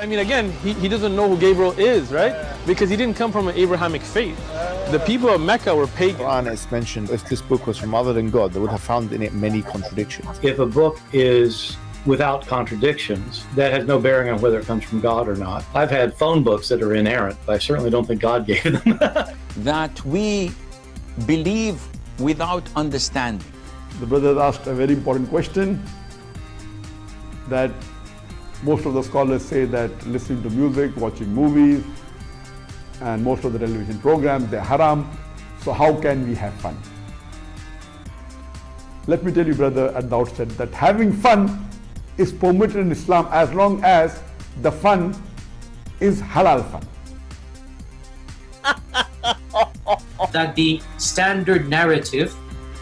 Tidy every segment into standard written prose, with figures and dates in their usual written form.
I mean, again, he doesn't know who Gabriel is, right? Because he didn't come from an Abrahamic faith. The people of Mecca were pagan. Quran is mentioned, if this book was from other than God, they would have found in it many contradictions. If a book is without contradictions, that has no bearing on whether it comes from God or not. I've had phone books that are inerrant, but I certainly don't think God gave them. That we believe without understanding. The brother asked a very important question, that most of the scholars say that listening to music, watching movies, and most of the television programs, they're haram. So how can we have fun? Let me tell you, brother, at the outset, that having fun is permitted in Islam as long as the fun is halal fun. That the standard narrative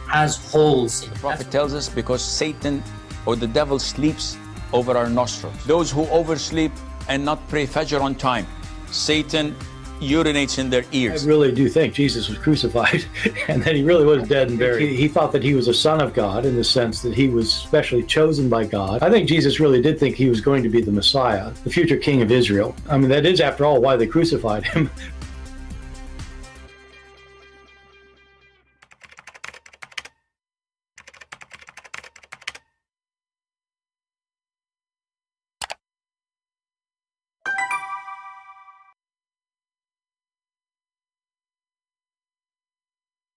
has holes in it. The Prophet tells us because Satan or the devil sleeps over our nostrils. Those who oversleep and not pray Fajr on time, Satan urinates in their ears. I really do think Jesus was crucified and that he really was dead and buried. He thought that he was a son of God in the sense that he was specially chosen by God. I think Jesus really did think he was going to be the Messiah, the future king of Israel. I mean, that is, after all, why they crucified him.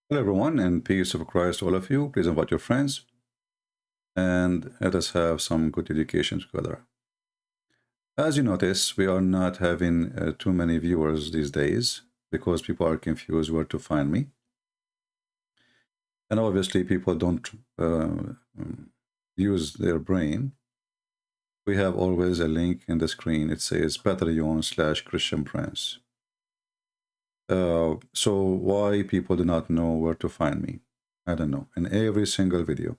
Hello everyone, and peace of Christ to all of you. Please invite your friends and let us have some good education together. As you notice, we are not having too many viewers these days because people are confused where to find me. And obviously people don't use their brain. We have always a link in the screen. It says Patreon/Christian Prince. So why people do not know where to find me, I don't know. In every single video,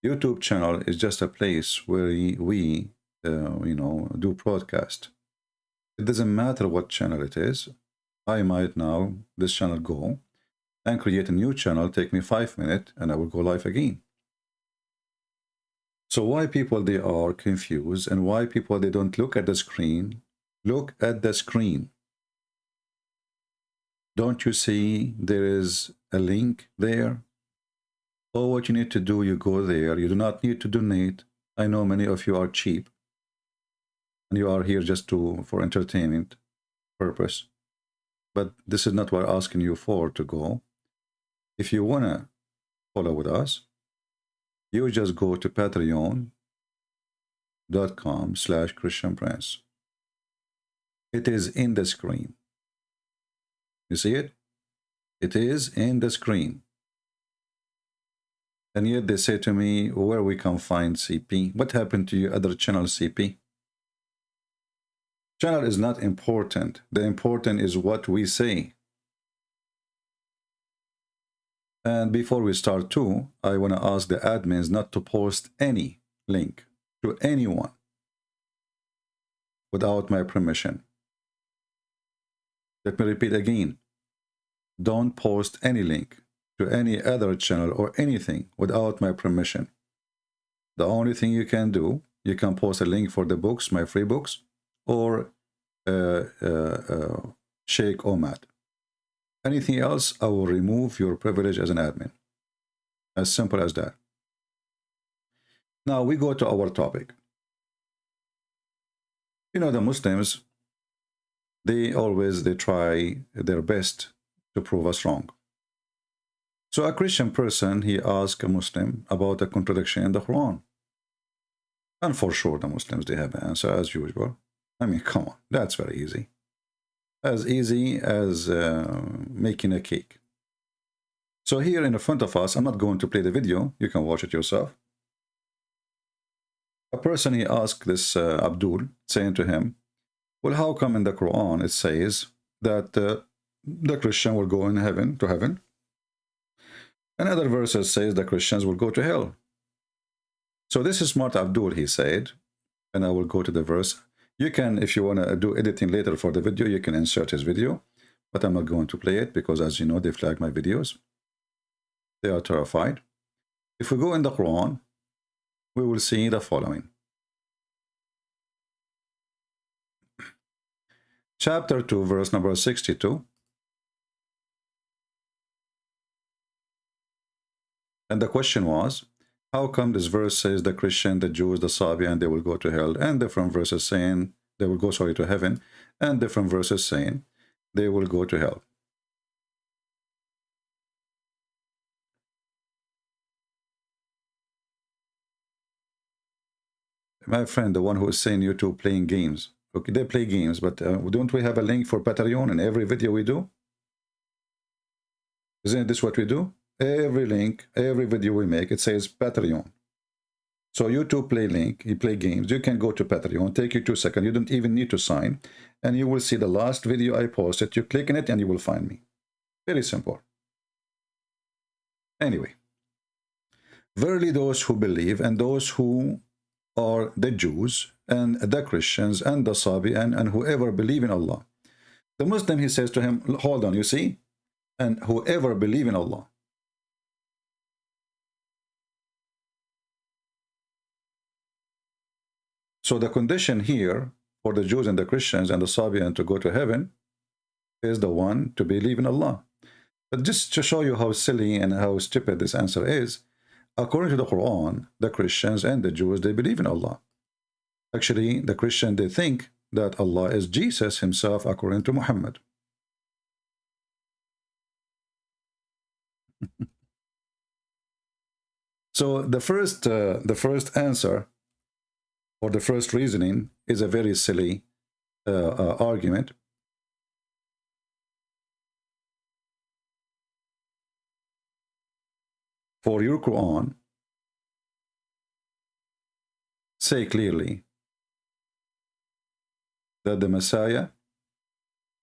YouTube channel is just a place where we you know, do broadcast. It doesn't matter what channel it is. I might now this channel go and create a new channel, take me 5 minutes, and I will go live again. So why people they are confused, and why people they don't look at the screen? Look at the screen. Don't you see there is a link there? All what you need to do, you go there. You do not need to donate. I know many of you are cheap and you are here just for entertainment purpose. But this is not what I'm asking you for to go. If you want to follow with us, you just go to patreon.com/Christian Prince. It is in the screen. You see it? It is in the screen. And yet they say to me, where we can find CP? What happened to your other channel, CP? Channel is not important. The important is what we say. And before we start too, I want to ask the admins not to post any link to anyone without my permission. Let me repeat again. Don't post any link to any other channel or anything without my permission. The only thing you can do, you can post a link for the books, my free books, or Sheikh Omad. Anything else, I will remove your privilege as an admin. As simple as that. Now we go to our topic. You know, the Muslims, they try their best to prove us wrong. So a Christian person, he asked a Muslim about a contradiction in the Quran. And for sure, the Muslims, they have an answer as usual. I mean, come on, that's very easy. As easy as making a cake. So here in front of us, I'm not going to play the video. You can watch it yourself. A person, he asked this Abdul, saying to him, well, how come in the Quran it says that the Christian will go in heaven, to heaven? And other verses says the Christians will go to hell. So this is smart Abdul, he said, and I will go to the verse. You can, if you want to do editing later for the video, you can insert his video, but I'm not going to play it because, as you know, they flag my videos. They are terrified. If we go in the Quran, we will see the following. chapter 2, verse number 62. And the question was, how come this verse says the Christian, the Jews, the Sabian, they will go to hell, and different verses saying they will go, to heaven, and different verses saying they will go to hell? My friend, the one who is saying YouTube playing games. Okay, they play games, but don't we have a link for Patreon in every video we do? Isn't this what we do? Every link, every video we make, it says Patreon. So YouTube play link, you play games, you can go to Patreon, take you 2 seconds, you don't even need to sign, and you will see the last video I posted. You click on it and you will find me. Very simple. Anyway, verily those who believe and those who are the Jews and the Christians and the Sabian and whoever believe in Allah. The Muslim, he says to him, hold on, you see, and whoever believe in Allah. So the condition here for the Jews and the Christians and the Sabian to go to heaven is the one to believe in Allah. But just to show you how silly and how stupid this answer is, according to the Quran, the Christians and the Jews, they believe in Allah. Actually, the Christian, they think that Allah is Jesus himself according to Muhammad. So the first answer, or the first reasoning, is a very silly argument. For your Quran, say clearly that the Messiah,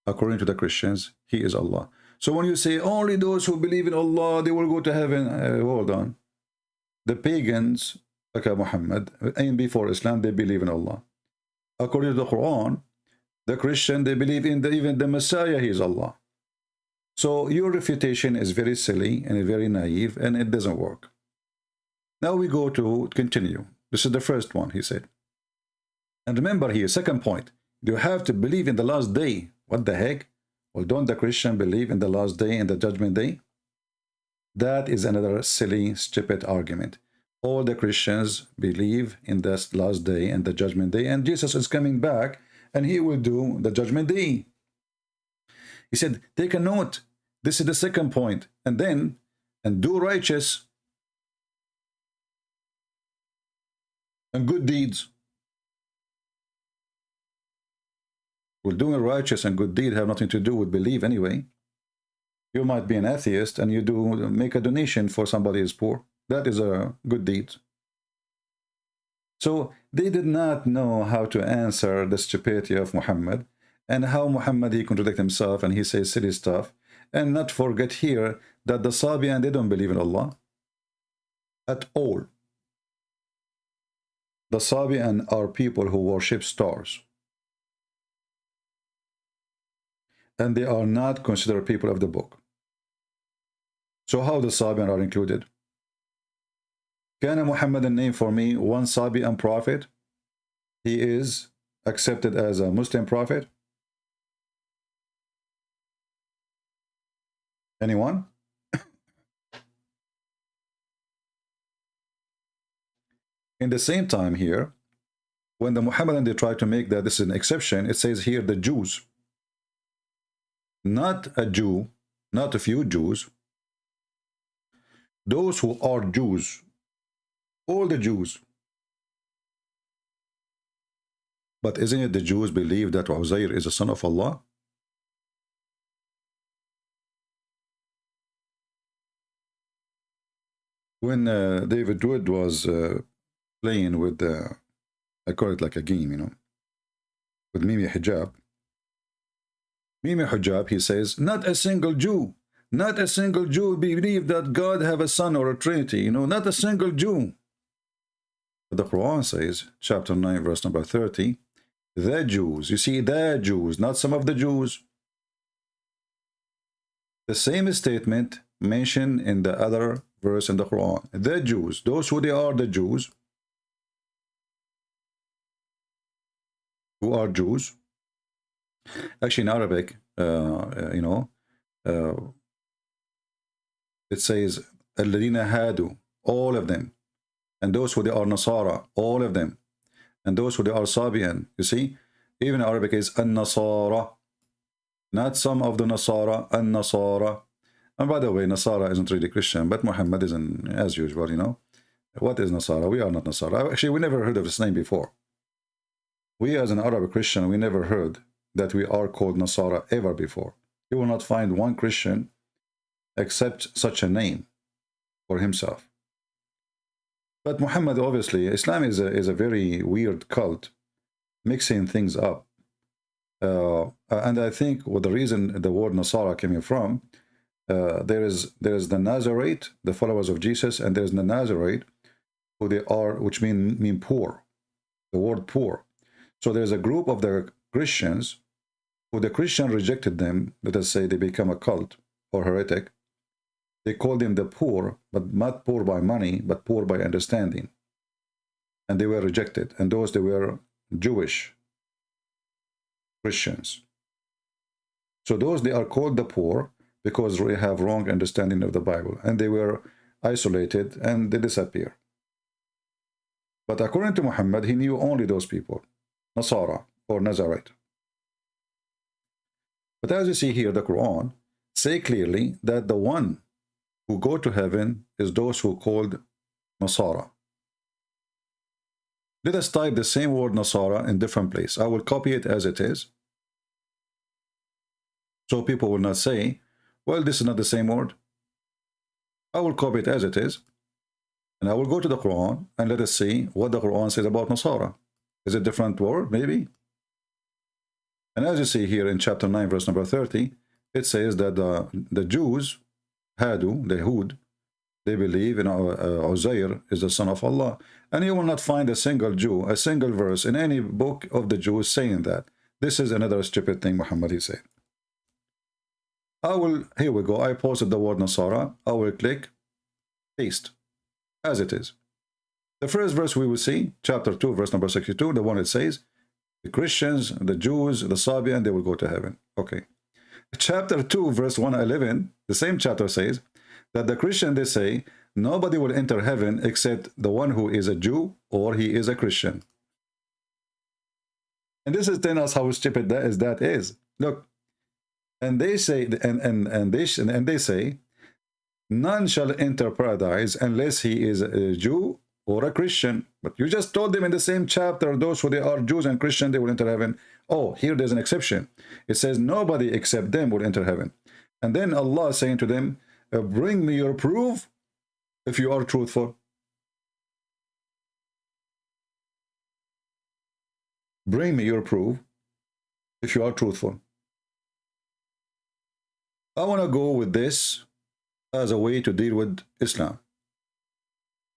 according to the Christians, he is Allah. So when you say only those who believe in Allah, they will go to heaven, hold on. The pagans, like Muhammad, and before Islam, they believe in Allah. According to the Quran, the Christian, they believe in even the Messiah, he is Allah. So your refutation is very silly and very naive, and it doesn't work. Now we go to continue. This is the first one, he said. And remember here, second point, you have to believe in the last day. What the heck? Well, don't the Christian believe in the last day and the judgment day? That is another silly, stupid argument. All the Christians believe in this last day and the judgment day, and Jesus is coming back, and he will do the judgment day. He said, take a note. This is the second point. And then, and do righteous and good deeds. Well, doing righteous and good deed have nothing to do with belief anyway. You might be an atheist and you do make a donation for somebody who is poor. That is a good deed. So they did not know how to answer the stupidity of Muhammad, and how Muhammad, he contradicts himself and he says silly stuff. And not forget here that the Sabian, they don't believe in Allah at all. The Sabian are people who worship stars, and they are not considered people of the book. So how the Sabian are included? Can Muhammad name for me one Sabian prophet? He is accepted as a Muslim prophet. Anyone? In the same time here, when the Muhammadan, they try to make that this is an exception, it says here the Jews. Not a Jew, not a few Jews. Those who are Jews, all the Jews. But isn't it the Jews believe that Azhar is a son of Allah? When David Wood was playing with, I call it like a game, you know, with Mimi Hijab. Mimi Hijab, he says, not a single Jew believe that God have a son or a trinity, you know, not a single Jew. But the Quran says, chapter 9, verse number 30, the Jews, you see, the Jews, not some of the Jews. The same statement mentioned in the other verse in the Quran. The Jews, those who they are the Jews, who are Jews, Actually, in Arabic, it says الذين هادوا, all of them, and those who they are Nasara, all of them, and those who they are Sabian. You see, even Arabic is an-Nasara, not some of the Nasara, an-Nasara. And by the way, Nasara isn't really Christian, but Muhammad isn't, as usual, you know. What is Nasara? We are not Nasara. Actually, we never heard of this name before. We as an Arab Christian, we never heard that we are called Nasara ever before. You will not find one Christian accept such a name for himself. But Muhammad, obviously, Islam is a very weird cult, mixing things up. And I think the reason the word Nasara came from, there is the Nazarite, the followers of Jesus, and there's the Nazarite, who they are, which mean poor, the word poor. So there's a group of the Christians who the Christian rejected them. Let us say they become a cult or heretic. They called them the poor, but not poor by money, but poor by understanding. And they were rejected. And those, they were Jewish Christians. So those, they are called the poor because they have wrong understanding of the Bible. And they were isolated and they disappear. But according to Muhammad, he knew only those people, Nasara or Nazarite. But as you see here, the Quran say clearly that the one who go to heaven is those who called Nasara. Let us type the same word Nasara in different place. I will copy it as it is, so people will not say, well, this is not the same word. I will copy it as it is, and I will go to the Quran and let us see what the Quran says about Nasara. Is it a different word? Maybe. And as you see here in chapter 9, verse number 30, it says that the Jews, Hadu, the Hud, they believe in Azhar is the son of Allah. And you will not find a single Jew, a single verse in any book of the Jews saying that. This is another stupid thing Muhammad he said. Here we go. I posted the word Nasara. I will click paste as it is. The first verse we will see, chapter 2, verse number 62, the one that says, the Christians, the Jews, the Sabian, they will go to heaven. Okay. Chapter 2, verse 111, the same chapter says that the Christian, they say, nobody will enter heaven except the one who is a Jew or he is a Christian. And this is telling us how stupid that is. Look, and they say, and they say, none shall enter paradise unless he is a Jew or a Christian. But you just told them in the same chapter, those who they are Jews and Christian, they will enter heaven. Oh, here there's an exception. It says nobody except them will enter heaven. And then Allah is saying to them, bring me your proof if you are truthful. Bring me your proof if you are truthful. I want to go with this as a way to deal with Islam.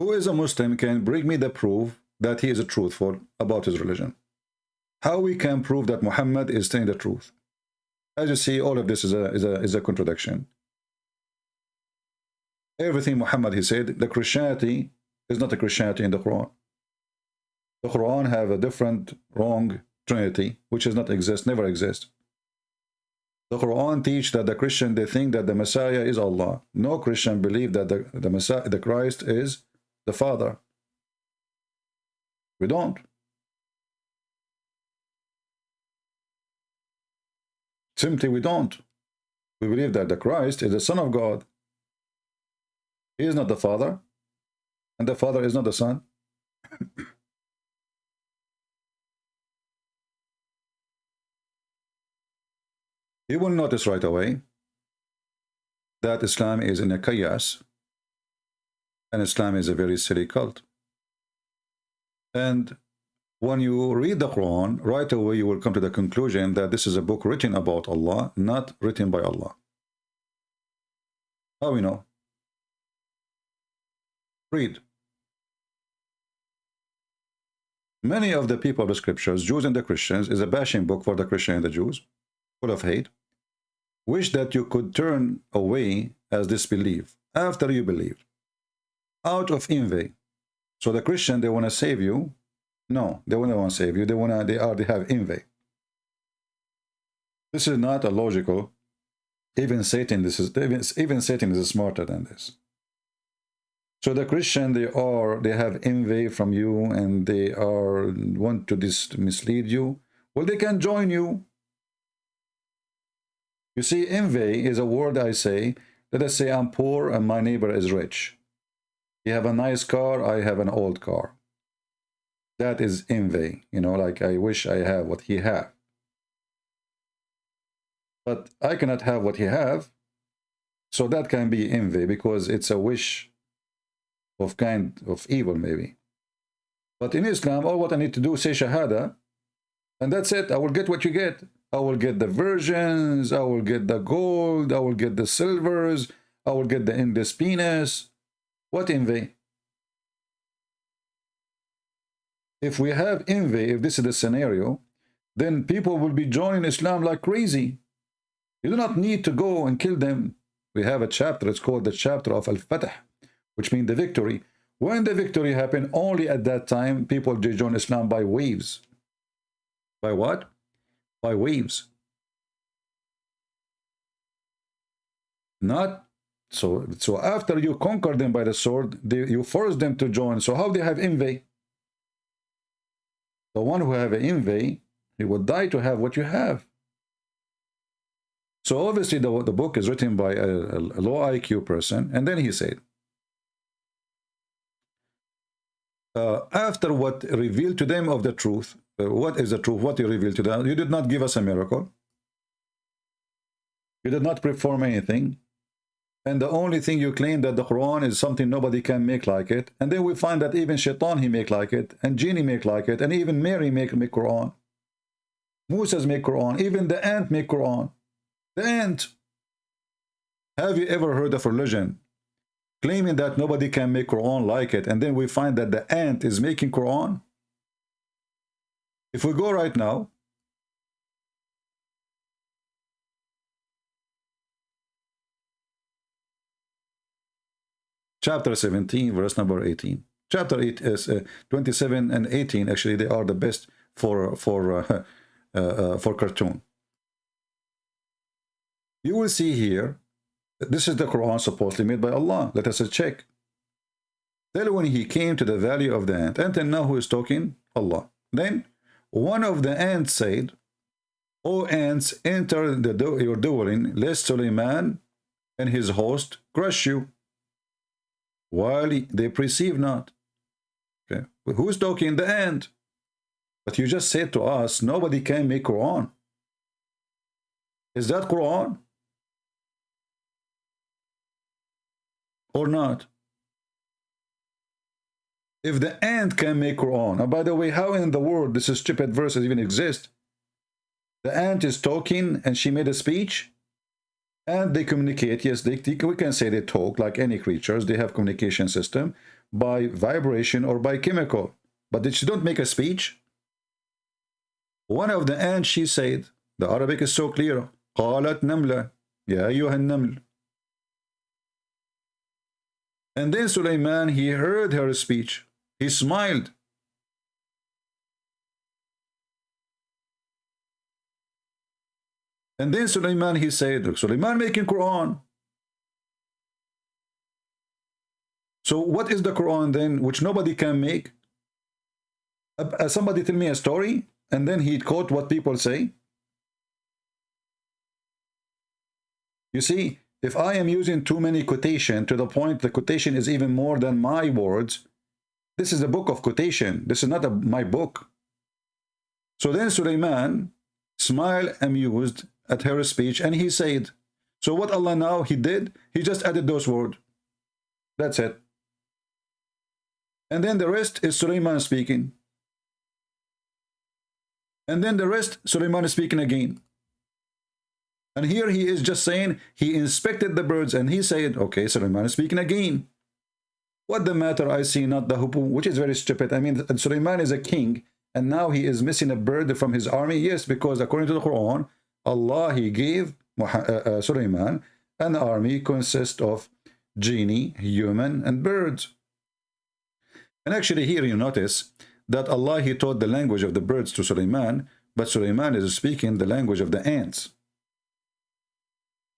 Who is a Muslim can bring me the proof that he is truthful about his religion. How we can prove that Muhammad is telling the truth? As you see, all of this is a contradiction. Everything Muhammad he said, the Christianity is not a Christianity in the Quran. The Quran have a different wrong Trinity, which does not exist, never exist. The Quran teach that the Christian, they think that the Messiah is Allah. No Christian believe that the Messiah, the Christ is the Father. We don't. Simply we don't. We believe that the Christ is the Son of God. He is not the Father, and the Father is not the Son. You will notice right away that Islam is in a chaos, and Islam is a very silly cult. And when you read the Quran, right away you will come to the conclusion that this is a book written about Allah, not written by Allah. How we know? Read. Many of the people of the scriptures, Jews and the Christians, is a bashing book for the Christian and the Jews, full of hate. Wish that you could turn away as disbelief after you believed, out of envy. So the Christian, they want to save you. No, they don't want to save you. They have envy. This is not a logical. Even Satan, even Satan is smarter than this. So the Christian, they have envy from you, and they want to mislead you. Well, they can join you. You see, envy is a word I say. Let us say I'm poor and my neighbor is rich. You have a nice car, I have an old car. That is envy. You know, like I wish I have what he have. But I cannot have what he have. So that can be envy because it's a wish of kind of evil maybe. But in Islam, all what I need to do is say Shahada, and that's it. I will get what you get. I will get the virgins, I will get the gold, I will get the silvers, I will get the endless penis. What envy? If we have envy, if this is the scenario, then people will be joining Islam like crazy. You do not need to go and kill them. We have a chapter, it's called the chapter of Al-Fatah, which means the victory. When the victory happened, only at that time, people join Islam by waves. By what? By waves. Not so after you conquer them by the sword, you force them to join. So how they have envy? The one who have envy, he would die to have what you have. So obviously the book is written by a low IQ person, and then he said, after what revealed to them of the truth, what is the truth? What you revealed to them? You did not give us a miracle. You did not perform anything. And the only thing you claim that the Quran is something nobody can make like it. And then we find that even Shaitan, he make like it. And Genie make like it. And even Mary make Quran. Moses make Quran. Even the ant make Quran. The ant. Have you ever heard of religion claiming that nobody can make Quran like it? And then we find that the ant is making Quran. If we go right now, chapter 17, verse number 18. Chapter 8 is 27 and 18. Actually, they are the best for cartoon. You will see here, this is the Quran supposedly made by Allah. Let us check. Then when he came to the valley of the ant, and then now who is talking? Allah. Then one of the ants said, O ants, enter your dwelling, lest Suleiman and his host crush you, while they perceive not. Okay, who's talking? The ant. But you just said to us, nobody can make Quran. Is that Quran? Or not? If the ant can make Quran, and by the way, how in the world this stupid verses even exist? The ant is talking and she made a speech and they communicate. Yes, we can say they talk like any creatures. They have communication system by vibration or by chemical, but she don't make a speech. One of the ants, she said, the Arabic is so clear, قالت نملة يا أيها النمل. And then Suleiman, he heard her speech. He smiled. And then Suleiman, he said, Suleiman making Quran. So what is the Quran then, which nobody can make? Somebody tell me a story, and then he quote what people say. You see, if I am using too many quotation to the point the quotation is even more than my words, this is a book of quotation. This is not my book. So then Suleiman smiled amused at her speech, and he said, so what Allah now he did, he just added those words. That's it. And then the rest is Suleiman speaking. And then the rest, Suleiman is speaking again. And here he is just saying, he inspected the birds and he said, okay, Suleiman is speaking again. What the matter? I see not the hupu, which is very stupid. I mean, Suleiman is a king, and now he is missing a bird from his army. Yes, because according to the Quran, Allah, he gave Suleiman an army consists of genie, human, and birds. And actually here you notice that Allah, he taught the language of the birds to Suleiman, but Suleiman is speaking the language of the ants.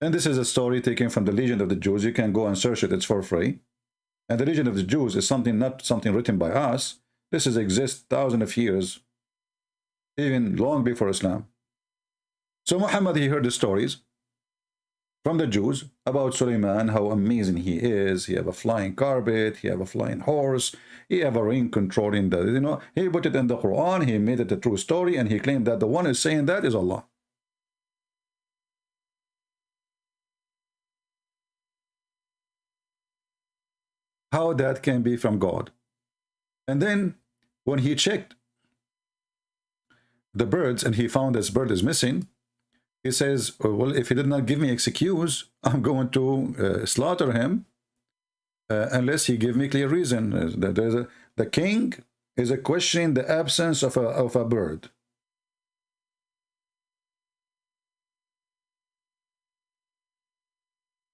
And this is a story taken from the Legend of the Jews. You can go and search it. It's for free. And the Legend of the Jews is something, not something written by us. This has existed thousands of years, even long before Islam. So Muhammad, he heard the stories from the Jews about Suleiman, how amazing he is. He have a flying carpet, he have a flying horse, he have a ring controlling the, you know, he put it in the Quran, he made it a true story, and he claimed that the one who is saying that is Allah. How that can be from God? And then when he checked the birds and he found this bird is missing, he says, well, if he did not give me excuse, I'm going to slaughter him unless he give me clear reason. The king is questioning the absence of a bird.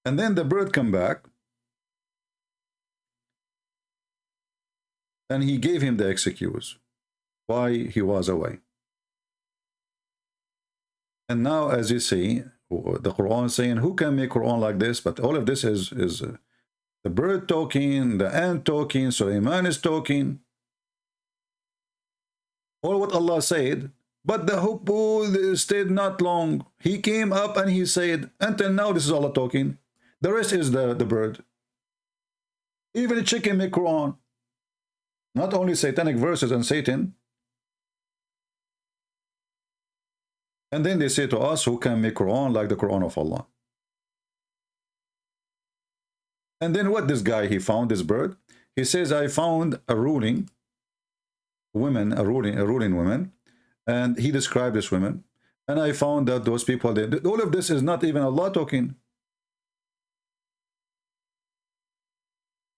And then the bird come back, and he gave him the excuse why he was away. And now, as you see, the Quran saying, who can make Quran like this? But all of this is the bird talking, the ant talking, Suleiman is talking. All what Allah said, but the hubbu stayed not long. He came up and he said, until now this is Allah talking. The rest is the bird. Even the chicken make Quran. Not only satanic verses and Satan. And then they say to us, who can make Quran like the Quran of Allah? And then what this guy, he found this bird. He says, I found a ruling woman, a ruling woman. And he described this woman. And I found that those people, all of this is not even Allah talking.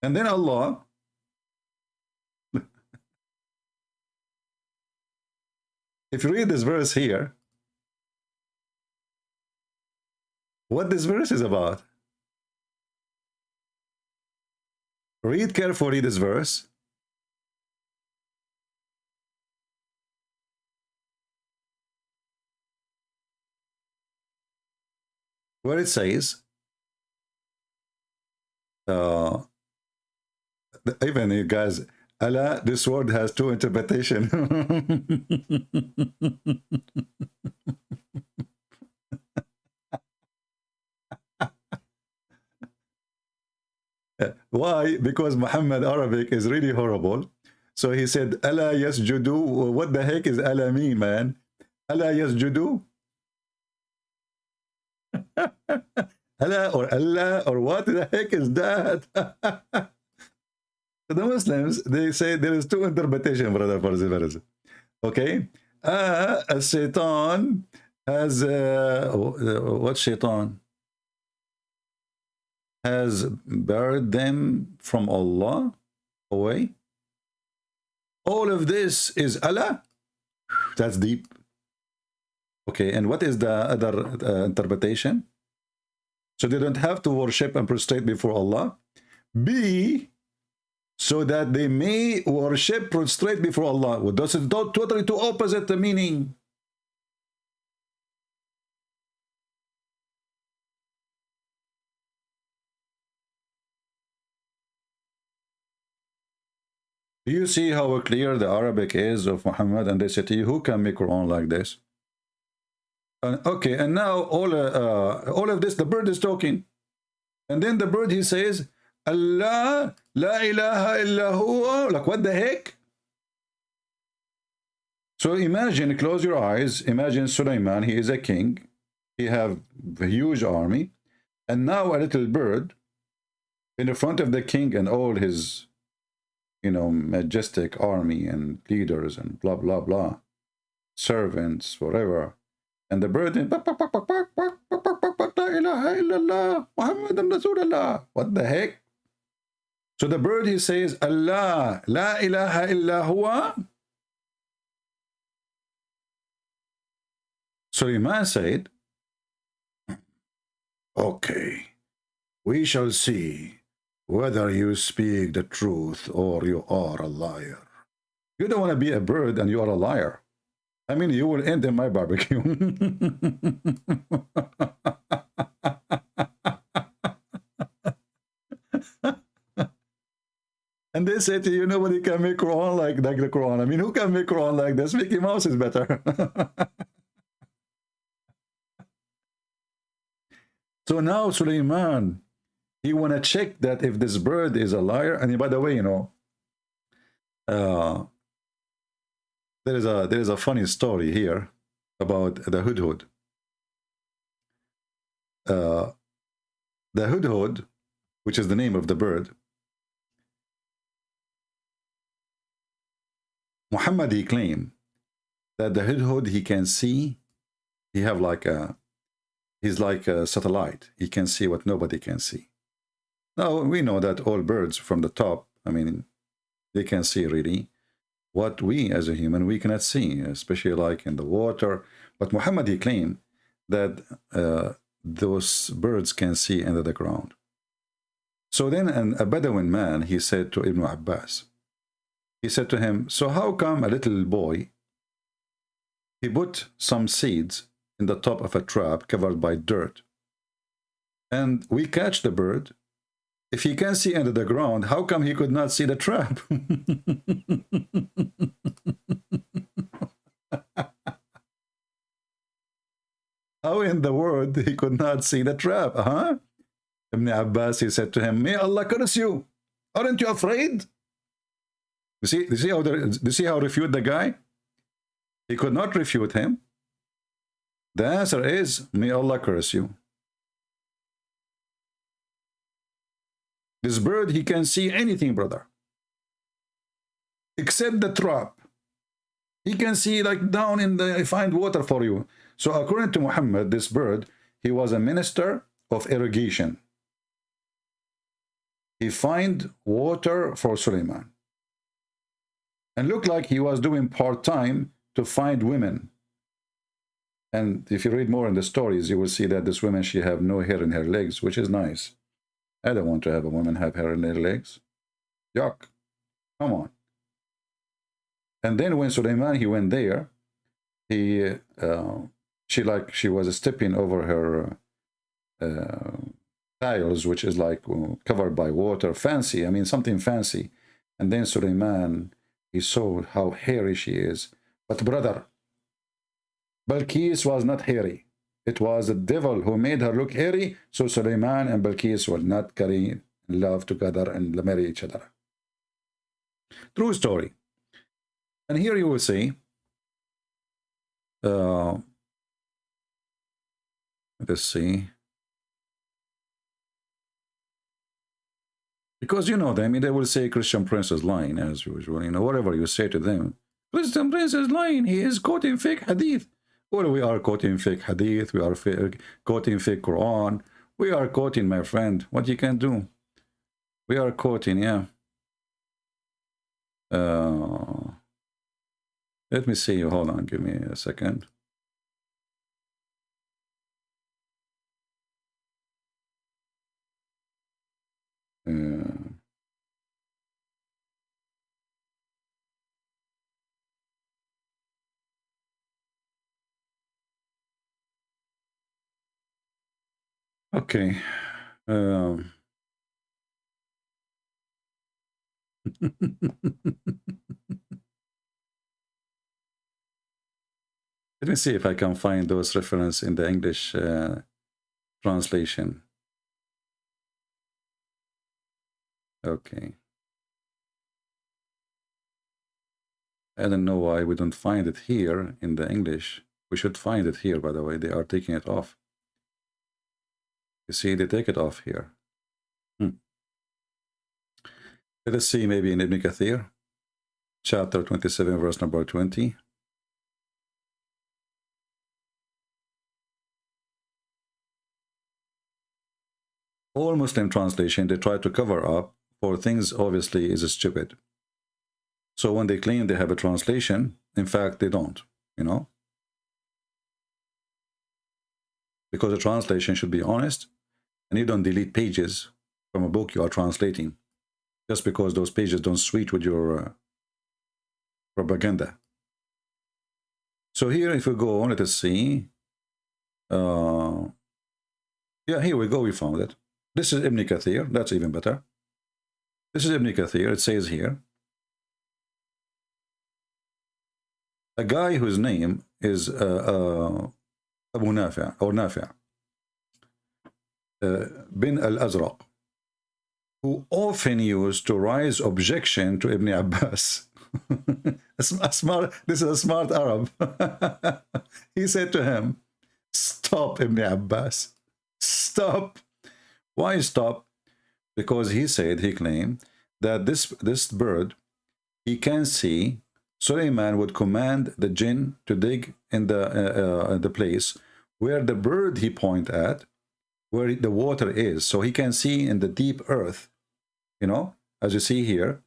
And then Allah, if you read this verse here, what this verse is about. Read carefully this verse. Where it says, even you guys, Allah, this word has two interpretations. Why? Because Muhammad Arabic is really horrible. So he said, Allah yasjudu. What the heck is Allah mean, man? Allah yasjudu? Allah or what the heck is that? The Muslims, they say there is two interpretations, brother Farzi. Okay? A Shaitan has, what Shaitan? Has buried them from Allah away. All of this is Allah. That's deep. Okay, and what is the other interpretation? So they don't have to worship and prostrate before Allah. B, so that they may worship, prostrate before Allah. Well, those are totally two opposite meaning. Do you see how clear the Arabic is of Muhammad? And they say to you, who can make Quran like this? And, okay, and now all of this, the bird is talking. And then the bird, he says, Allah, la ilaha illa huwa. Like, what the heck? So imagine, close your eyes, imagine Suleiman, he is a king. He have a huge army. And now a little bird in the front of the king and all his, you know, majestic army and leaders and blah, blah, blah, servants, whatever. And the bird in, la ilaha illallah, Muhammadan Rasulullah. What the heck? So the bird, he says, Allah, la ilaha illa huwa. Suleiman said, okay, we shall see whether you speak the truth or you are a liar. You don't want to be a bird and you are a liar. I mean, you will end in my barbecue. they say to you, nobody can make Quran like the Quran. I mean, who can make Quran like this? Mickey Mouse is better. So now Suleiman, he want to check that if this bird is a liar. And by the way, you know, there is a funny story here about the hudhud. The hudhud, which is the name of the bird, Muhammad, he claimed that the hudhud, he can see, he have like a, he's like a satellite. He can see what nobody can see. Now, we know that all birds from the top, I mean, they can see really what we as a human, we cannot see, especially like in the water. But Muhammad, he claimed that those birds can see under the ground. So then a Bedouin man, he said to Ibn Abbas, he said to him, so how come a little boy, he put some seeds in the top of a trap covered by dirt, and we catch the bird? If he can see under the ground, how come he could not see the trap? How in the world he could not see the trap? Ibn Abbas, he said to him, may Allah curse you. Aren't you afraid? You see how refute the guy? He could not refute him. The answer is, may Allah curse you. This bird, he can see anything, brother, except the trap. He can see like down in the, find water for you. So according to Muhammad, this bird, he was a minister of irrigation. He find water for Suleiman. And looked like he was doing part-time to find women. And if you read more in the stories, you will see that this woman, she have no hair in her legs, which is nice. I don't want to have a woman have hair in her legs. Yuck. Come on. And then when Suleiman, he went there, he she was stepping over her tiles, which is like covered by water, fancy. I mean, something fancy. And then Suleiman, he saw how hairy she is. But brother, Balkis was not hairy. It was the devil who made her look hairy, so Suleiman and Balkis will not carry love together and marry each other. True story. And here you will see, let's see, because you know them, they will say Christian Prince is lying as usual. You know, whatever you say to them, Christian Prince is lying. He is quoting fake hadith. Well, we are quoting fake hadith. We are quoting fake Quran. We are quoting, my friend. What you can do? We are quoting, yeah. Let me see. Hold on. Give me a second. Okay. Let me see if I can find those references in the English translation. Okay. I don't know why we don't find it here in the English. We should find it here, by the way. They are taking it off. You see, they take it off here. Let us see, maybe in Ibn Kathir, chapter 27, verse number 20. All Muslim translation, they try to cover up for things obviously is stupid. So when they claim they have a translation, in fact, they don't, you know. Because a translation should be honest, and you don't delete pages from a book you are translating just because those pages don't suit with your propaganda. So here, if we go on, let us see. Yeah, here we go, we found it. This is Ibn Kathir, that's even better. This is Ibn Kathir. It says here, a guy whose name is Abu Nafi' or Nafi' bin al-Azraq, who often used to raise objection to Ibn Abbas. This is a smart Arab. He said to him, stop, Ibn Abbas, stop. Why stop? Because he said, he claimed that this bird, he can see. Suleiman would command the jinn to dig in the place where the bird he point at, where the water is, so he can see in the deep earth, you know, as you see here.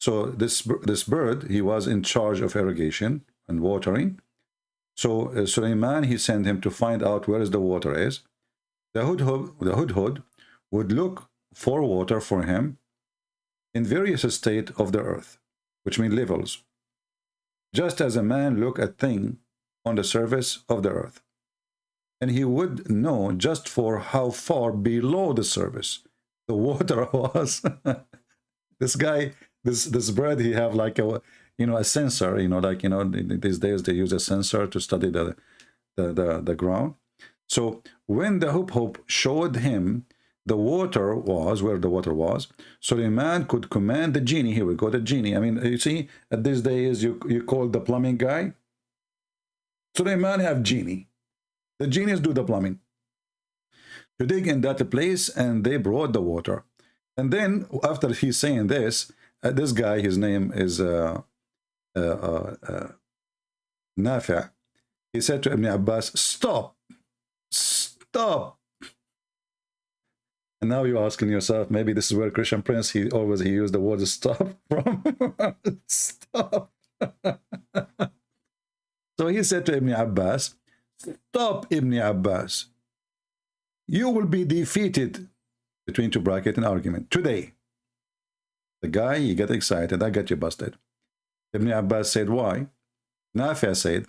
So this bird, he was in charge of irrigation and watering. So Suleiman, he sent him to find out where the water is. The hudhud would look for water for him in various states of the earth, which mean levels, just as a man look at thing on the surface of the earth. And he would know just for how far below the surface the water was. This guy, this bird, he have like a, you know, a sensor, you know, like, you know, these days they use a sensor to study the ground. So when the hub showed him the water was, where the water was, so the man could command the genie. Here we go, the genie. I mean, you see, at these days, you call the plumbing guy. So the man have genie. The genies do the plumbing. To dig in that place, and they brought the water. And then, after he's saying this, this guy, his name is Nafi'. He said to Ibn Abbas, stop, stop. And now you're asking yourself, maybe this is where Christian Prince, he used the word stop from. Stop. So he said to Ibn Abbas, stop, Ibn Abbas. You will be defeated, between two brackets, in argument today. The guy, he got excited. I got you busted. Ibn Abbas said, why? Nafi' said,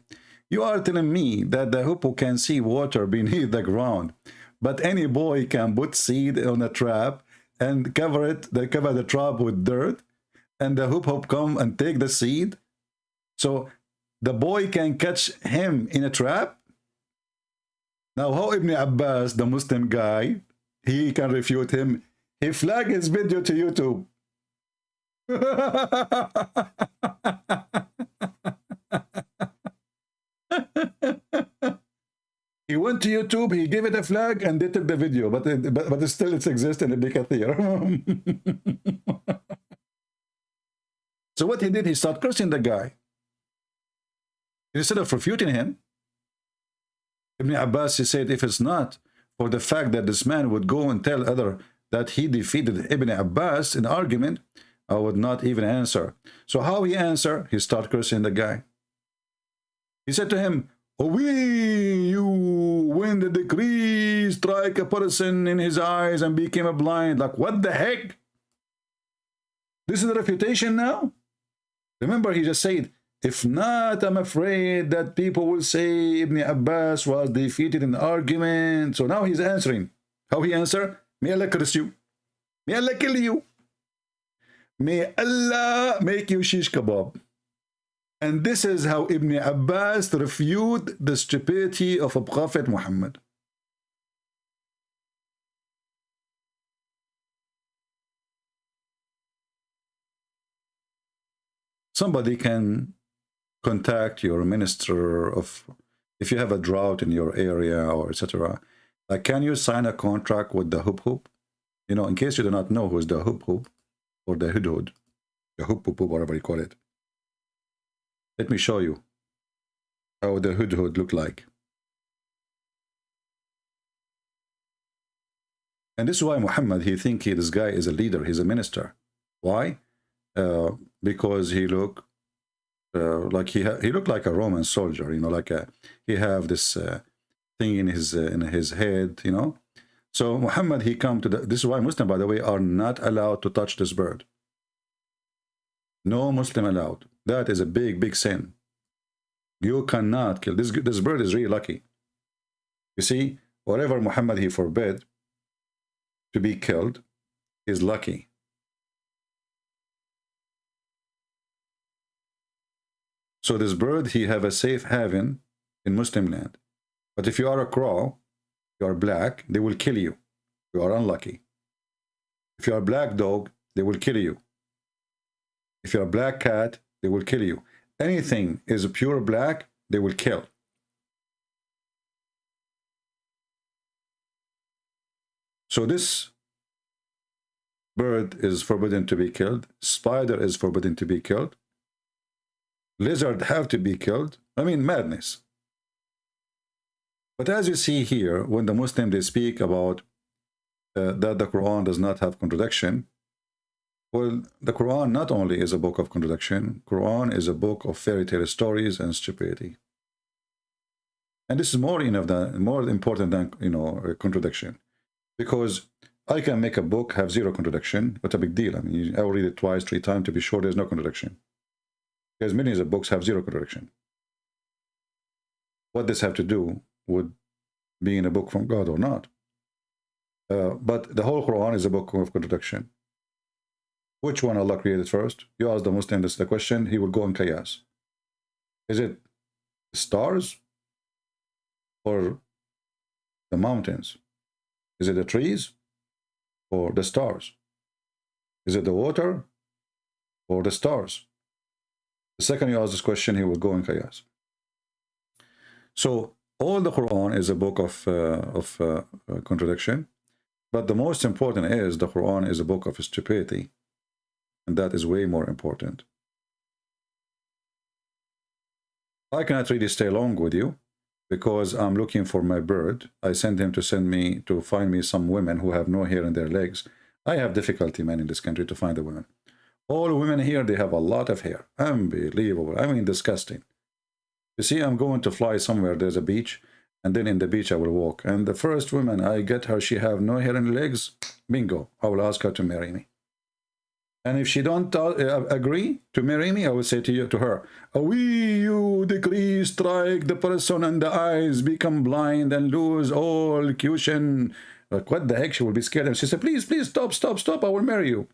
you are telling me that the hippo can see water beneath the ground, but any boy can put seed on a trap and cover the trap with dirt, and the hip-hop come and take the seed. So the boy can catch him in a trap. Now how Ibn Abbas, the Muslim guy, he can refute him? He flagged his video to YouTube. He went to YouTube, he gave it a flag, and they took the video, but still it exists in the Kathir. So what he did, he started cursing the guy. Instead of refuting him, Ibn Abbas, he said, if it's not for the fact that this man would go and tell other that he defeated Ibn Abbas in argument, I would not even answer. So how he answered? He started cursing the guy. He said to him, you, when the decree strike a person in his eyes and became a blind, like what the heck? This is the refutation now? Remember, he just said, if not, I'm afraid that people will say Ibn Abbas was defeated in the argument. So now he's answering. How he answer? May Allah curse you. May Allah kill you. May Allah make you shish kebab. And this is how Ibn Abbas refute the stupidity of a Prophet Muhammad. Somebody can contact your minister of, if you have a drought in your area or etc. Like, can you sign a contract with the hub? You know, in case you do not know who's the hub or the hudhud, the hub, whatever you call it. Let me show you how the hudhud look like. And this is why Muhammad, he think this guy is a leader, he's a minister. Why? Because he look like he looked like a Roman soldier, you know, like he have this thing in his head, you know. So Muhammad, he come to this is why Muslims, by the way, are not allowed to touch this bird. No Muslim allowed. That is a big sin. You cannot kill this bird. Is really lucky. You see, whatever Muhammad he forbid to be killed is lucky. So this bird, he have a safe haven in Muslim land. But if you are a crow, you are black, they will kill you. You are unlucky. If you are a black dog, they will kill you. If you are a black cat, they will kill you. Anything is pure black, they will kill. So this bird is forbidden to be killed. Spider is forbidden to be killed. Lizard have to be killed. I mean, madness. But as you see here, when the Muslims, they speak about that the Quran does not have contradiction, well, the Quran not only is a book of contradiction, Quran is a book of fairy tale stories and stupidity. And this is more important than, you know, a contradiction. Because I can make a book have zero contradiction. What a big deal. I mean, I will read it twice, 3 times to be sure there's no contradiction. Because millions of books have zero contradiction. What does have to do with being a book from God or not? But the whole Quran is a book of contradiction. Which one Allah created first? You ask the Muslim this the question, he will go in chaos. Is it stars or the mountains? Is it the trees or the stars? Is it the water or the stars? The second you ask this question, he will go in chaos. So all the Quran is a book of contradiction, but the most important is the Quran is a book of stupidity, and that is way more important. I cannot really stay long with you because I'm looking for my bird. I sent him to find me some women who have no hair in their legs. I have difficulty, man, in this country to find the women. All women here, they have a lot of hair. Unbelievable. I mean, disgusting. You see, I'm going to fly somewhere. There's a beach, and then in the beach I will walk. And the first woman I get her, she have no hair in her legs. Bingo. I will ask her to marry me. And if she don't agree to marry me, I will say to her, "We, you decree, strike the person and the eyes, become blind and lose all elocution." Like, what the heck? She will be scared. And she said, "Please, please, stop. I will marry you."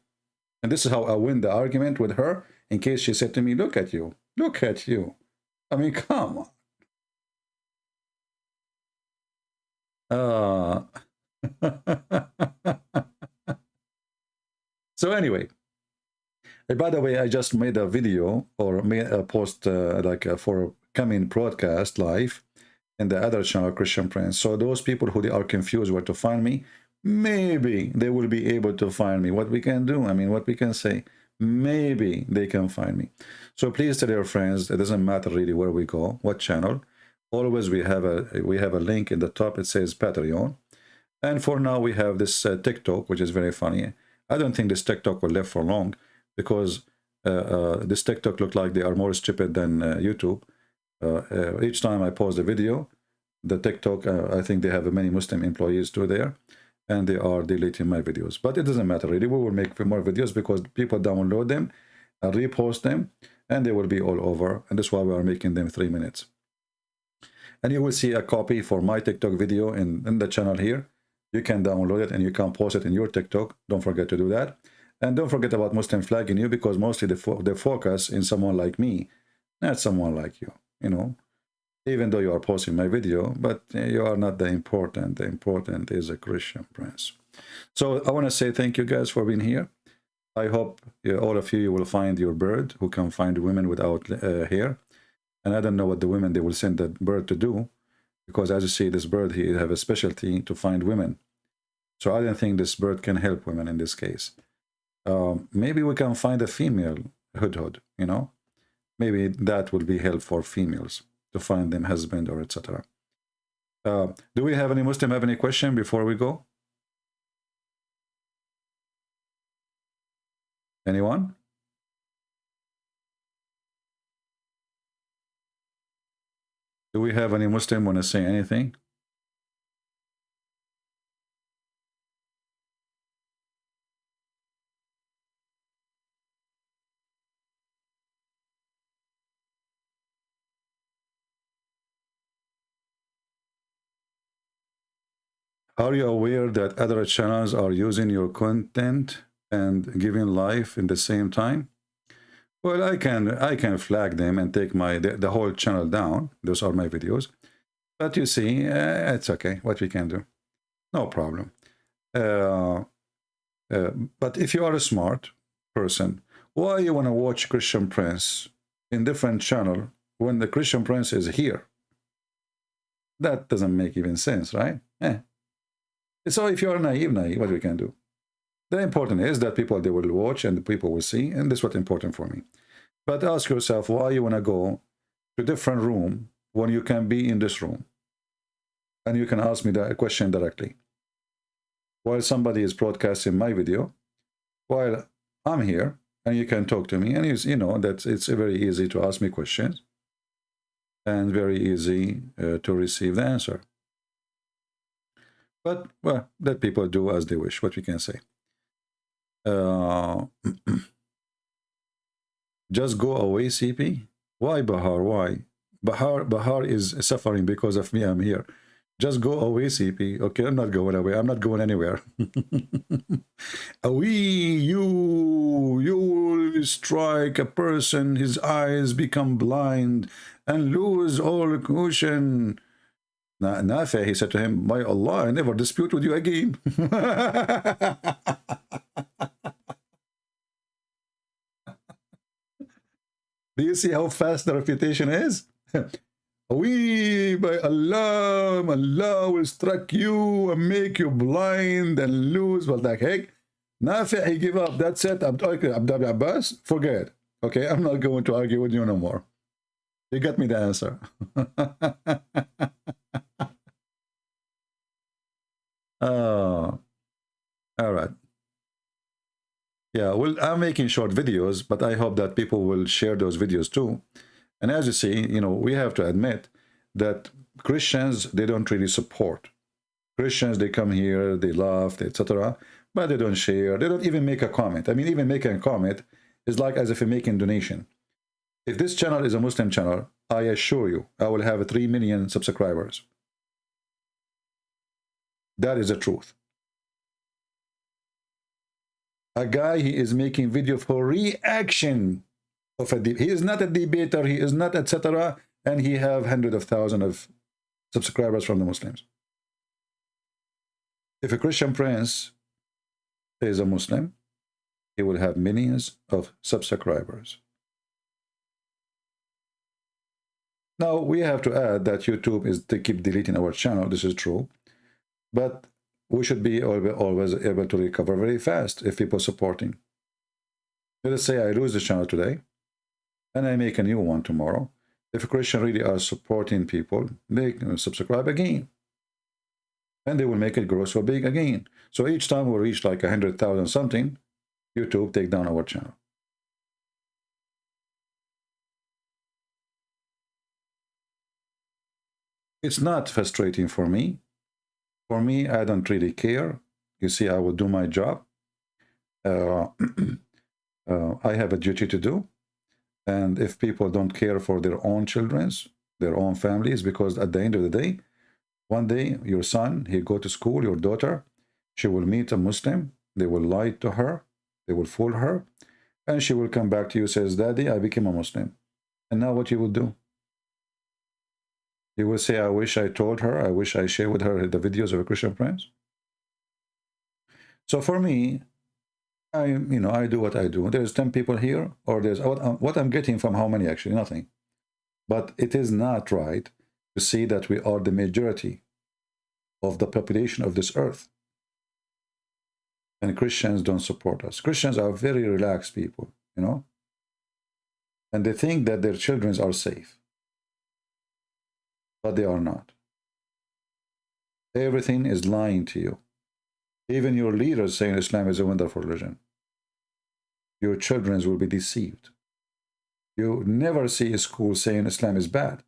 And this is how I win the argument with her, in case she said to me, "Look at you. Look at you." I mean, come on. So anyway, by the way, I just made a video or made a post for coming broadcast live in the other channel, Christian Prince. So those people who they are confused where to find me, maybe they will be able to find me. What we can do, I mean, what we can say, maybe they can find me. So please tell your friends, it doesn't matter really where we go, what channel. Always we have a link in the top. It says Patreon. And for now we have this TikTok, which is very funny. I don't think this TikTok will live for long, because this TikTok look like they are more stupid than YouTube. Each time I post a video, the TikTok, I think they have many Muslim employees too there, and they are deleting my videos. But it doesn't matter really. We will make more videos because people download them, repost them, and they will be all over. And that's why we are making them 3 minutes. And you will see a copy for my TikTok video in the channel here. You can download it and you can post it in your TikTok. Don't forget to do that. And don't forget about Muslim flagging you, because mostly they focus in someone like me, not someone like you, you know. Even though you are posting my video, but you are not the important. The important is a Christian Prince. So I want to say thank you guys for being here. I hope all of you will find your bird who can find women without hair. And I don't know what the women they will send that bird to do, because as you see, this bird, he have a specialty to find women. So I don't think this bird can help women in this case. Maybe we can find a female hudhud, you know. Maybe that will be help for females to find them husband or etc. Do we have any Muslim have any question before we go? Anyone? Do we have any Muslim want to say anything? Are you aware that other channels are using your content and giving life in the same time? Well, I can flag them and take the whole channel down. Those are my videos. But you see, it's okay. What we can do, no problem. But if you are a smart person, why you want to watch Christian Prince in different channel when the Christian Prince is here? That doesn't make even sense, right? So if you are naive, what we can do? The important is that people, they will watch and the people will see, and this is what's important for me. But ask yourself why you want to go to a different room when you can be in this room. And you can ask me that question directly. While somebody is broadcasting my video, while I'm here, and you can talk to me, and you know that it's very easy to ask me questions, and very easy to receive the answer. But, well, let people do as they wish, what we can say. Just go away, CP. Why, Bahar? Why? Bahar is suffering because of me. I'm here. Just go away, CP. Okay, I'm not going away. I'm not going anywhere. Away, you will strike a person, his eyes become blind and lose all caution. Nafi, he said to him, by Allah, I never dispute with you again. Do you see how fast the refutation is? We, by Allah, Allah will strike you and make you blind and lose. What the heck? Nafi, he give up. That's it. Abdul Abbas, forget. Okay, I'm not going to argue with you no more. You got me the answer. Oh, all right. Yeah, well, I'm making short videos, but I hope that people will share those videos too. And as you see, you know, we have to admit that Christians, they don't really support. Christians, they come here, they laugh, etc., but they don't share. They don't even make a comment. I mean, even making a comment is like as if you're making donation. If this channel is a Muslim channel, I assure you, I will have 3 million subscribers. That is the truth. A guy, he is making video for reaction of a he is not a debater, he is not etc., and he have hundreds of thousands of subscribers from the Muslims. If a Christian prince is a Muslim, he will have millions of subscribers. Now we have to add that YouTube is to keep deleting our channel. This is true, but we should be always able to recover very fast if people supporting. Let us say I lose the channel today and I make a new one tomorrow. If a Christian really are supporting people, they can subscribe again. And they will make it grow so big again. So each time we reach like 100,000 something, YouTube take down our channel. It's not frustrating for me. For me, I don't really care. You see, I will do my job. I have a duty to do. And if people don't care for their own children, their own families, because at the end of the day, one day your son, he go to school, your daughter, she will meet a Muslim. They will lie to her. They will fool her. And she will come back to you, says, Daddy, I became a Muslim. And now what you will do? You will say, I wish I told her, I wish I shared with her the videos of a Christian prince. So for me, I do what I do. There's 10 people here, or there's what I'm getting from how many, actually, nothing. But it is not right to see that we are the majority of the population of this earth. And Christians don't support us. Christians are very relaxed people, you know. And they think that their children are safe. But they are not. Everything is lying to you. Even your leaders saying Islam is a wonderful religion. Your children will be deceived. You never see a school saying Islam is bad.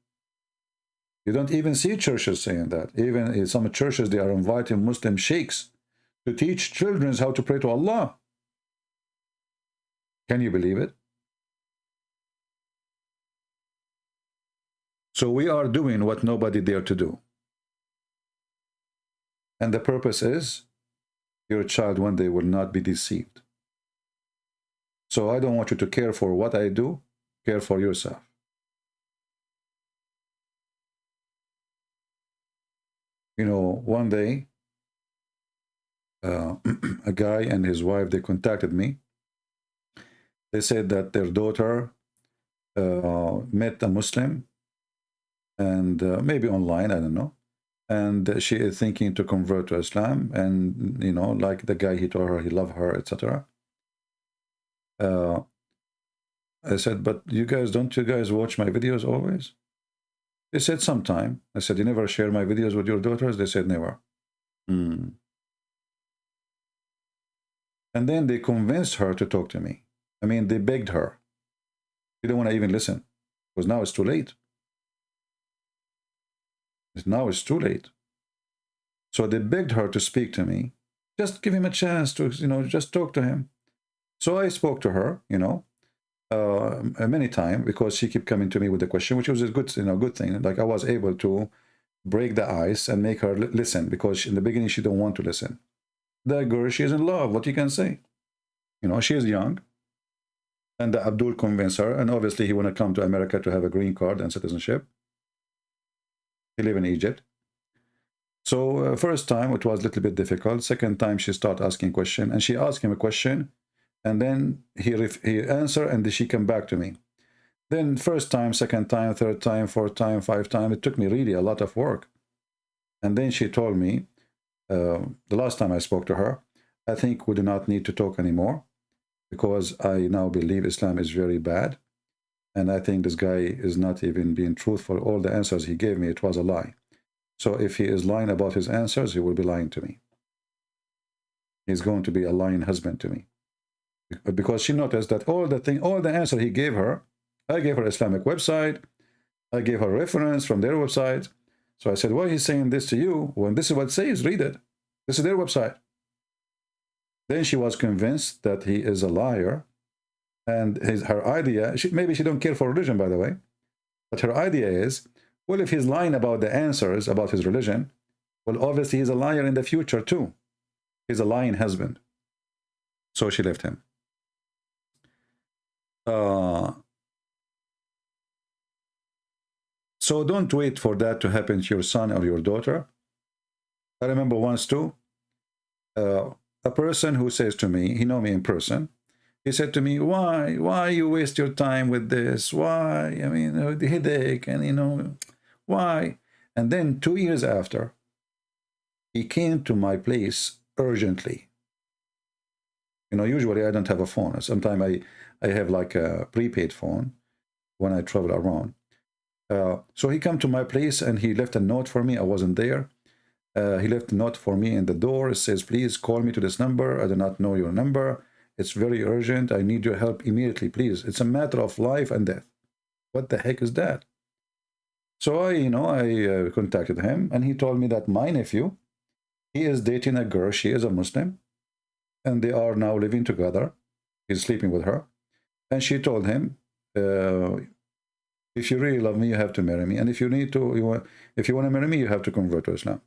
You don't even see churches saying that. Even in some churches, they are inviting Muslim sheikhs to teach children how to pray to Allah. Can you believe it? So we are doing what nobody dared to do. And the purpose is, your child one day will not be deceived. So I don't want you to care for what I do. Care for yourself. You know, one day, a guy and his wife, they contacted me. They said that their daughter met a Muslim, and maybe online, I don't know. And she is thinking to convert to Islam, and you know, like the guy, he told her he loved her, etc. I said, but don't you guys watch my videos always? They said sometime. I said, you never share my videos with your daughters? They said never. And then they convinced her to talk to me. I mean, they begged her. She didn't want to even listen, because now it's too late. Now it's too late. So they begged her to speak to me. Just give him a chance to, you know, just talk to him. So I spoke to her, you know, many times, because she kept coming to me with the question, which was a good, you know, good thing. Like I was able to break the ice and make her listen, because in the beginning she don't want to listen. The girl, she is in love. What you can say? You know, she is young. And the Abdul convinced her, and obviously he want to come to America to have a green card and citizenship. He live in Egypt. So first time it was a little bit difficult. Second time she started asking question, and she asked him a question, and then he answered, and then she came back to me. Then first time, second time, third time, fourth time, fifth time. It took me really a lot of work. And then she told me, the last time I spoke to her, I think we do not need to talk anymore, because I now believe Islam is very bad. And I think this guy is not even being truthful. All the answers he gave me, it was a lie. So if he is lying about his answers, he will be lying to me. He's going to be a lying husband to me. Because she noticed that all the answer he gave her, I gave her Islamic website, I gave her reference from their website. So I said, why is he saying this to you? When this is what it says, read it. This is their website. Then she was convinced that he is a liar. And her idea, maybe she don't care for religion, by the way, but her idea is, well, if he's lying about the answers about his religion, well, obviously he's a liar in the future too. He's a lying husband. So she left him. So don't wait for that to happen to your son or your daughter. I remember once too, a person who says to me, he know me in person, he said to me, why you waste your time with this? Why? I mean, the headache, and you know, why? And then 2 years after, he came to my place urgently. You know, usually I don't have a phone. Sometimes I have like a prepaid phone when I travel around. So he came to my place and he left a note for me. I wasn't there. He left a note for me in the door. It says, please call me to this number. I do not know your number. It's very urgent. I need your help immediately, please. It's a matter of life and death. What the heck is that? So I contacted him, and he told me that my nephew, he is dating a girl. She is a Muslim, and they are now living together. He's sleeping with her, and she told him, if you really love me, you have to marry me, and if you want to marry me, you have to convert to Islam.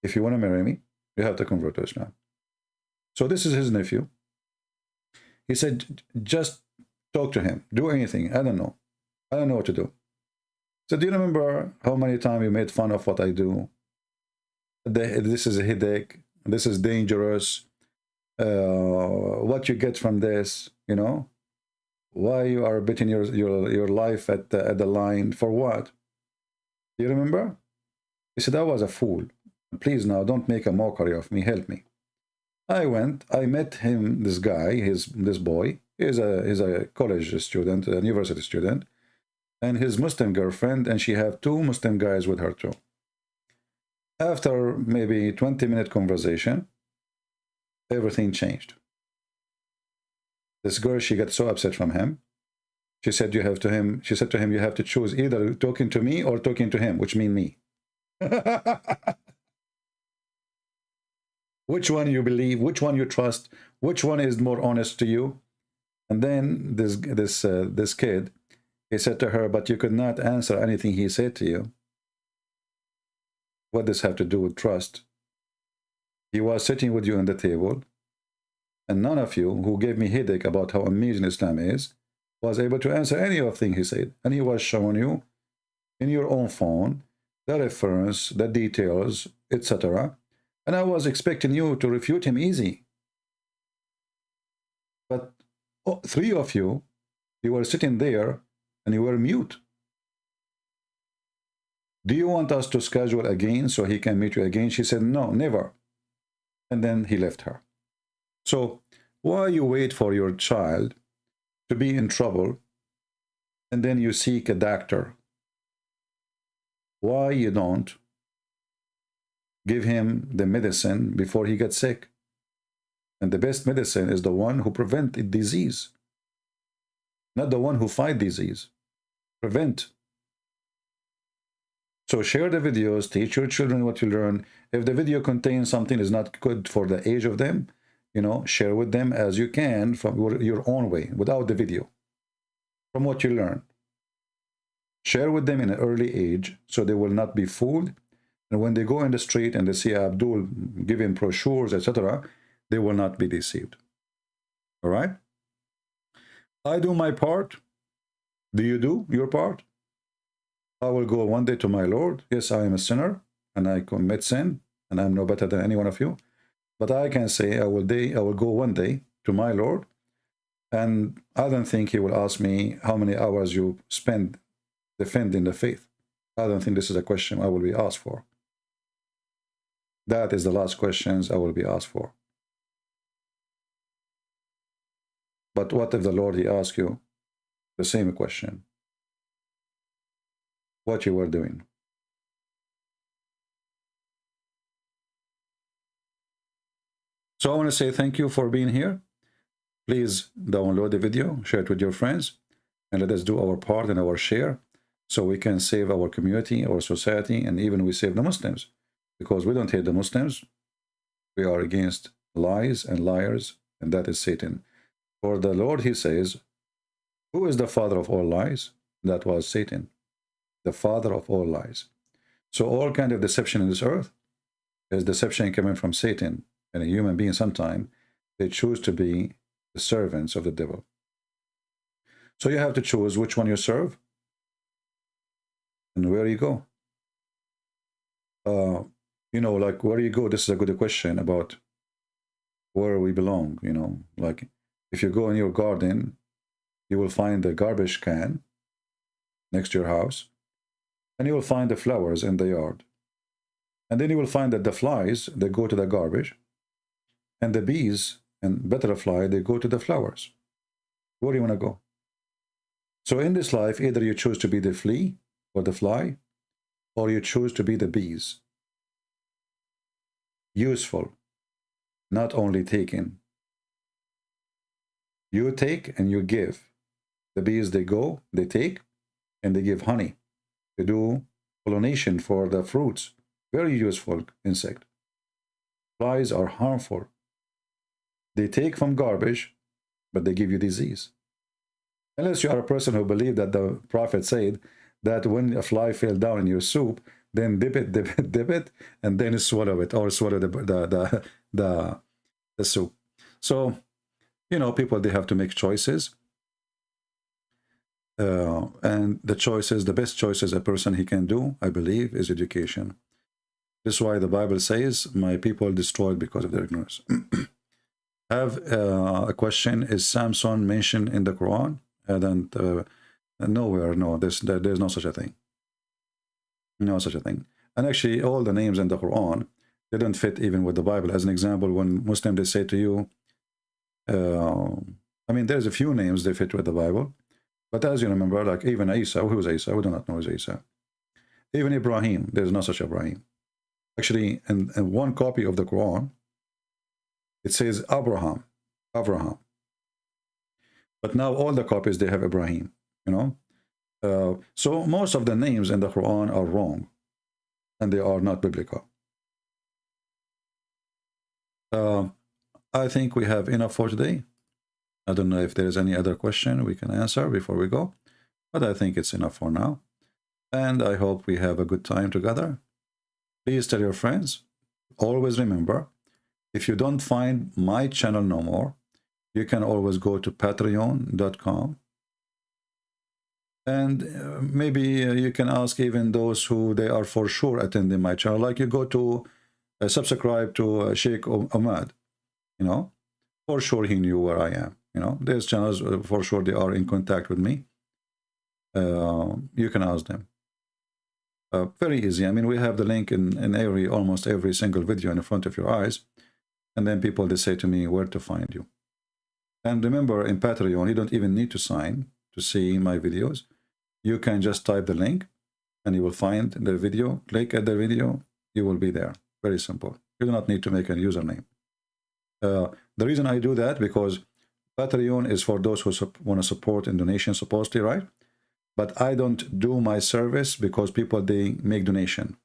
If you want to marry me, you have to convert to Islam. So this is his nephew. He said, just talk to him. Do anything. I don't know. I don't know what to do. So do you remember how many times you made fun of what I do? This is a headache. This is dangerous. What you get from this, you know? Why you are betting your life at the line? For what? Do you remember? He said, I was a fool. Please now, don't make a mockery of me. Help me. I met him, this guy, this boy. He's a college student, a university student, and his Muslim girlfriend, and she have 2 Muslim guys with her too. After maybe 20-minute conversation, everything changed. This girl, she got so upset from him. She said to him, you have to choose either talking to me or talking to him, which mean me. Which one you believe, which one you trust, which one is more honest to you? And then this kid, he said to her, but you could not answer anything he said to you. What does have to do with trust? He was sitting with you on the table, and none of you who gave me headache about how amazing Islam is was able to answer any of the things he said. And he was showing you in your own phone the reference, the details, etc. And I was expecting you to refute him easy. But three of you, you were sitting there and you were mute. Do you want us to schedule again so he can meet you again? She said, no, never. And then he left her. So why you wait for your child to be in trouble and then you seek a doctor? Why you don't give him the medicine before he gets sick? And the best medicine is the one who prevents disease, not the one who fights disease. Prevent. So share the videos, teach your children what you learn. If the video contains something is not good for the age of them, you know, share with them as you can from your own way, without the video, from what you learn. Share with them in an early age so they will not be fooled. And when they go in the street and they see Abdul giving brochures, etc., they will not be deceived. All right? I do my part. Do you do your part? I will go one day to my Lord. Yes, I am a sinner and I commit sin and I'm no better than any one of you. But I can say I will go one day to my Lord, and I don't think he will ask me how many hours you spend defending the faith. I don't think this is a question I will be asked for. That is the last questions I will be asked for. But what if the Lord, he asks you the same question? What you were doing? So I want to say thank you for being here. Please download the video, share it with your friends, and let us do our part and our share so we can save our community, our society, and even we save the Muslims. Because we don't hate the Muslims. We are against lies and liars, and that is Satan. For the Lord, he says, who is the father of all lies? That was Satan, the father of all lies. So all kind of deception in this earth is deception coming from Satan. And a human being, sometime they choose to be the servants of the devil. So you have to choose which one you serve and where you go. You know, like where you go, this is a good question about where we belong. You know, like if you go in your garden, you will find the garbage can next to your house, and you will find the flowers in the yard. And then you will find that the flies, they go to the garbage, and the bees and butterfly, they go to the flowers. Where do you want to go? So in this life, either you choose to be the flea or the fly, or you choose to be the bees. Useful, not only taking. You take and you give. The bees, they go, they take, and they give honey. They do pollination for the fruits. Very useful insect. Flies are harmful. They take from garbage, but they give you disease. Unless you are a person who believes that the Prophet said that when a fly fell down in your soup, then dip it, and then swallow it, or swallow the soup. So, you know, people, they have to make choices. And the choices, the best choices a person he can do, I believe, is education. This is why the Bible says, my people destroyed because of their ignorance. Have a question. Is Samson mentioned in the Quran? And nowhere, no, there's no such a thing. No such a thing. And actually, all the names in the Quran, they don't fit even with the Bible. As an example, when Muslims, they say to you, I mean, there's a few names they fit with the Bible. But as you remember, like even Isa, who was Isa? We do not know who is Isa. Even Ibrahim, there's no such Ibrahim. Actually, in one copy of the Quran, it says Abraham. But now all the copies, they have Ibrahim, you know. So most of the names in the Quran are wrong, and they are not biblical. I think we have enough for today. I don't know if there is any other question we can answer before we go, but I think it's enough for now. And I hope we have a good time together. Please tell your friends. Always remember, If you don't find my channel no more, you can always go to patreon.com. And maybe you can ask even those who they are for sure attending my channel. Like you go to subscribe to Sheikh Ahmed, you know, for sure he knew where I am. You know, there's channels for sure they are in contact with me. You can ask them. Very easy. I mean, we have the link in almost every single video in front of your eyes. And then people, they say to me where to find you. And remember, in Patreon, you don't even need to sign to see my videos. You can just type the link and you will find the video. Click at the video, you will be there. Very simple. You do not need to make a username. The reason I do that, because Patreon is for those who want to support in donation, supposedly, right? But I don't do my service because people, they make donation.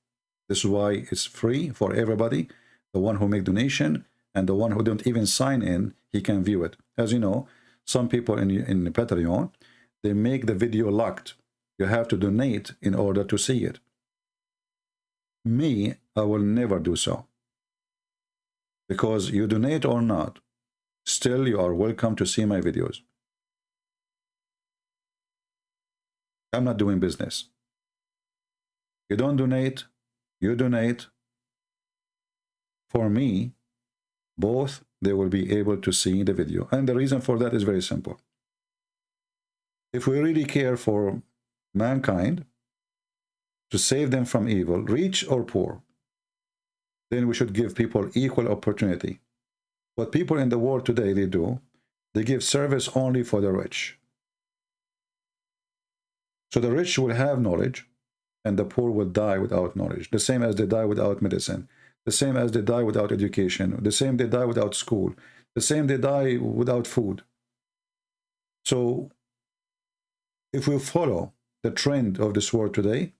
This is why it's free for everybody. The one who make donation and the one who don't even sign in, he can view it. As you know, some people in Patreon, they make the video locked. You have to donate in order to see it. Me, I will never do so. Because you donate or not, still you are welcome to see my videos. I'm not doing business. You don't donate, you donate. For me, both, they will be able to see the video. And the reason for that is very simple. If we really care for mankind, to save them from evil, rich or poor, then we should give people equal opportunity. What people in the world today, they do, they give service only for the rich. So the rich will have knowledge, and the poor will die without knowledge. The same as they die without medicine. The same as they die without education. The same they die without school. The same they die without food. So if we follow the trend of this world today,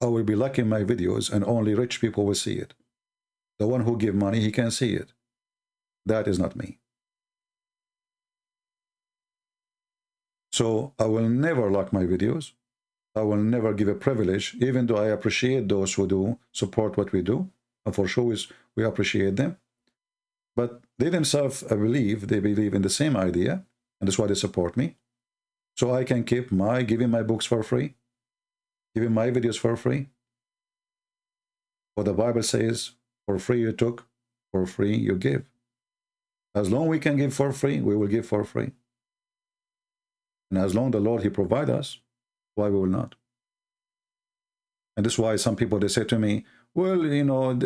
I will be locking my videos and only rich people will see it. The one who give money, he can see it. That is not me. So I will never lock my videos. I will never give a privilege, even though I appreciate those who do support what we do. And for sure, we appreciate them. But they themselves, I believe, they believe in the same idea. And that's why they support me. So I can keep giving my books for free. Giving my videos for free. What the Bible says, for free you took, for free you give. As long as we can give for free, we will give for free. And as long as the Lord, he provide us, why we will not? And this is why some people, they say to me, well, you know,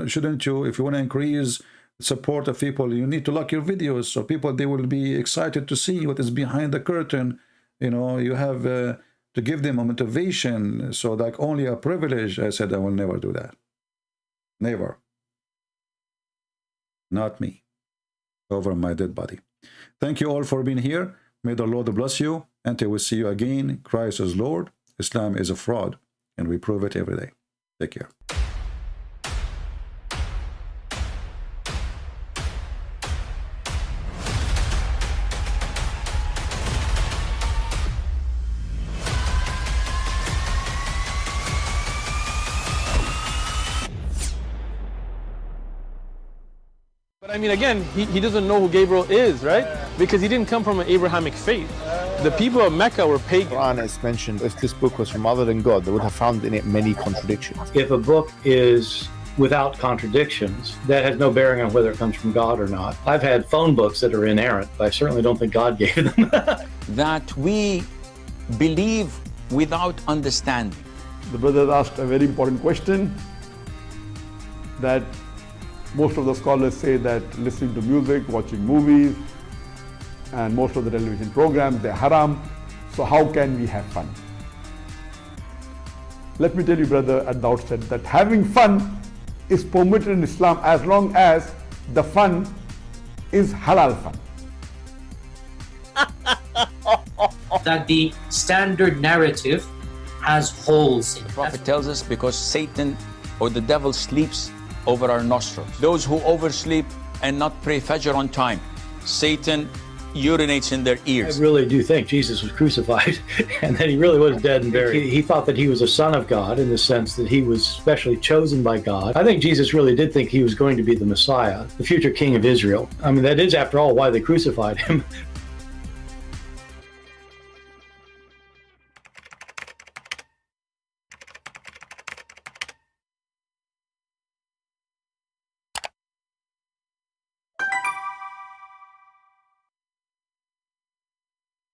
shouldn't you, if you want to increase support of people, you need to lock your videos so people, they will be excited to see what is behind the curtain. You know, you have to give them a motivation, so like only a privilege. I said, I will never do that. Never. Not me. Over my dead body. Thank you all for being here. May the Lord bless you. Until we see you again, Christ is Lord. Islam is a fraud, and we prove it every day. Take care. But I mean, again, he doesn't know who Gabriel is, right? Because he didn't come from an Abrahamic faith. The people of Mecca were pagan. Quran is mentioned, if this book was from other than God, they would have found in it many contradictions. If a book is without contradictions, that has no bearing on whether it comes from God or not. I've had phone books that are inerrant, but I certainly don't think God gave them. That we believe without understanding. The brother asked a very important question, that most of the scholars say that listening to music, watching movies, and most of the television programs, they're haram. So how can we have fun? Let me tell you, brother, at the outset, that having fun is permitted in Islam as long as the fun is halal fun. That the standard narrative has holes in it. The Prophet tells us because Satan or the devil sleeps over our nostrils. Those who oversleep and not pray Fajr on time, Satan urinates in their I ears. really do think Jesus was crucified and that he really was dead and buried. He thought that he was a son of God in the sense that he was specially chosen by God. I think Jesus really did think he was going to be the Messiah, the future king of Israel. I mean, that is, after all, why they crucified him.